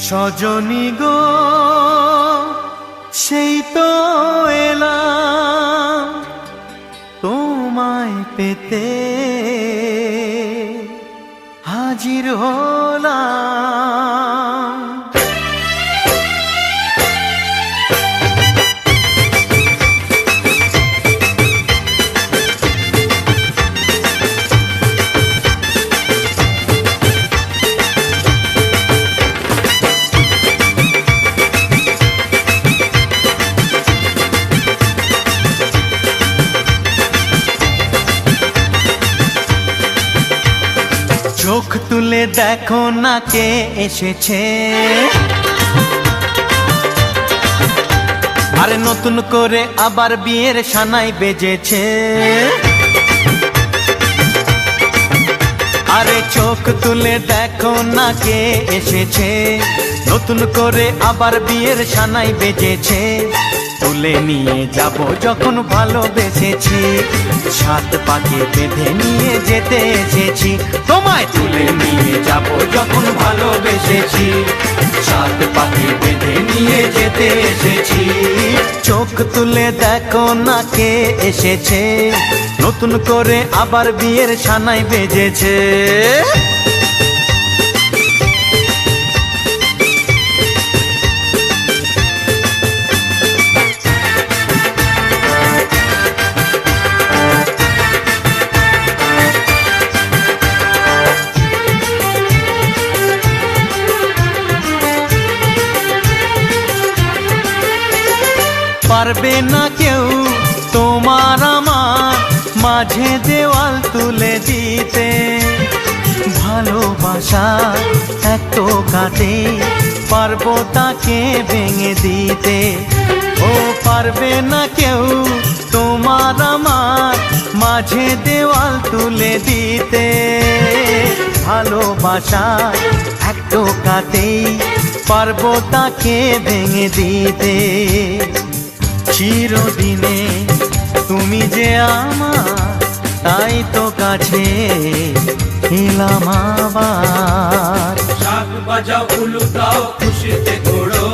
সজনী গো সেই তো এলাম তোমায় পেতে হাজির হলাম। চোখ তুলে দেখো না কে এসেছে, আরে নতুন করে আবার বিয়ের সানাই বেজেছে। আরে চোখ তুলে দেখো না কে এসেছে, নতুন করে আবার বিয়ের সানাই বেজেছে। তুলে নিয়ে যাব যখন ভালোবেসেছি, সাত পাকে বেঁধে নিয়ে যেতে এসেছি। তোমায় তুলে নিয়ে যাব যখন ভালোবেসেছি, সাত পাকে বেঁধে নিয়ে যেতে এসেছি। চোখ তুলে দেখো না কে এসেছে, নতুন করে আবার বিয়ের সানাই বেজেছে। পারবে না কেউ তোমার আমার মাঝে দেওয়াল তুলে দিতে, ভালোবাসা এত কাটে পারবো তাকে ভেঙে দিতে। ও পারবে না কেউ তোমার আমার মাঝে দেওয়াল তুলে দিতে, ভালোবাসা এত কাটে পারবো তাকে ভেঙে দিতে। চিরদিনে তুমি যে আমার, তাই তো কাছে এলাম আবার। শাক বাজাও উলু দাও খুশিতে ঘোড়ো,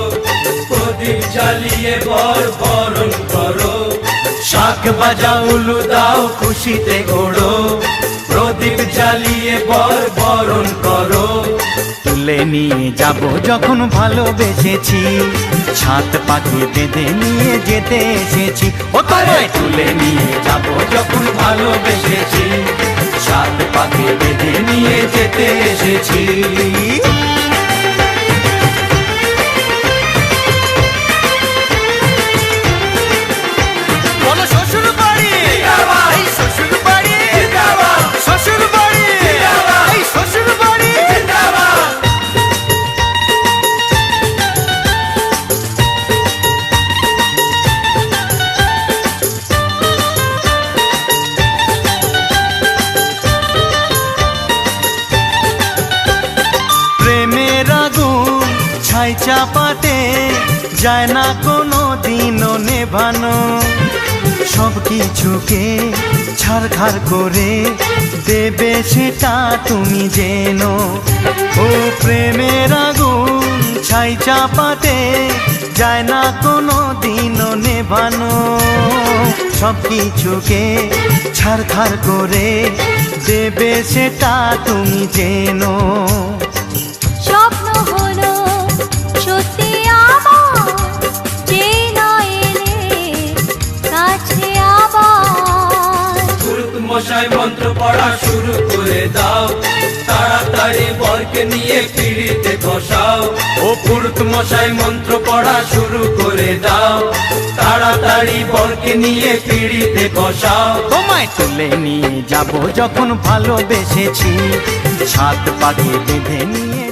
প্রদীপ জ্বালিয়ে বরণ করো। শাক বাজাও উলু দাও খুশিতে ঘোড়ো, প্রদীপ জ্বালিয়ে বরণ করো। তুলে নিয়ে যাব যখন ভালোবেসেছি, সাত পাকে বেঁধে নিয়ে যেতে এসেছি। ও তোমায় তুলে নিয়ে যাব যখন ভালোবেসেছি, সাত পাকে বেঁধে নিয়ে যেতে এসেছি। ছাই চাপাতে যায় না কোনো দিনও নেভানো, সব কিছুকে ছাড়খাড় করে দেবে সেটা তুমি জেনো। ও প্রেমের আগুন ছাই চাপাতে যায় না কোনো দিনও নেভানো, সব কিছুকে ছাড়খাড় করে দেবে সেটা তুমি জেনো। স্বপ্ন হলো সত্যি আমার, যে না এলে কাছে আবার। পুরুত মশাই মন্ত্র পড়া শুরু করে দাও, তাড়াতাড়ি বরকে নিয়ে পিড়িতে বসাও। ও পুরুত মশাই মন্ত্র পড়া শুরু করে দাও, তাড়াতাড়ি বরকে নিয়ে পিড়িতে বসাও। তোমায় তুলে নিয়ে যাব যখন ভালোবেসেছি, সাত পাকে বেঁধে নিয়ে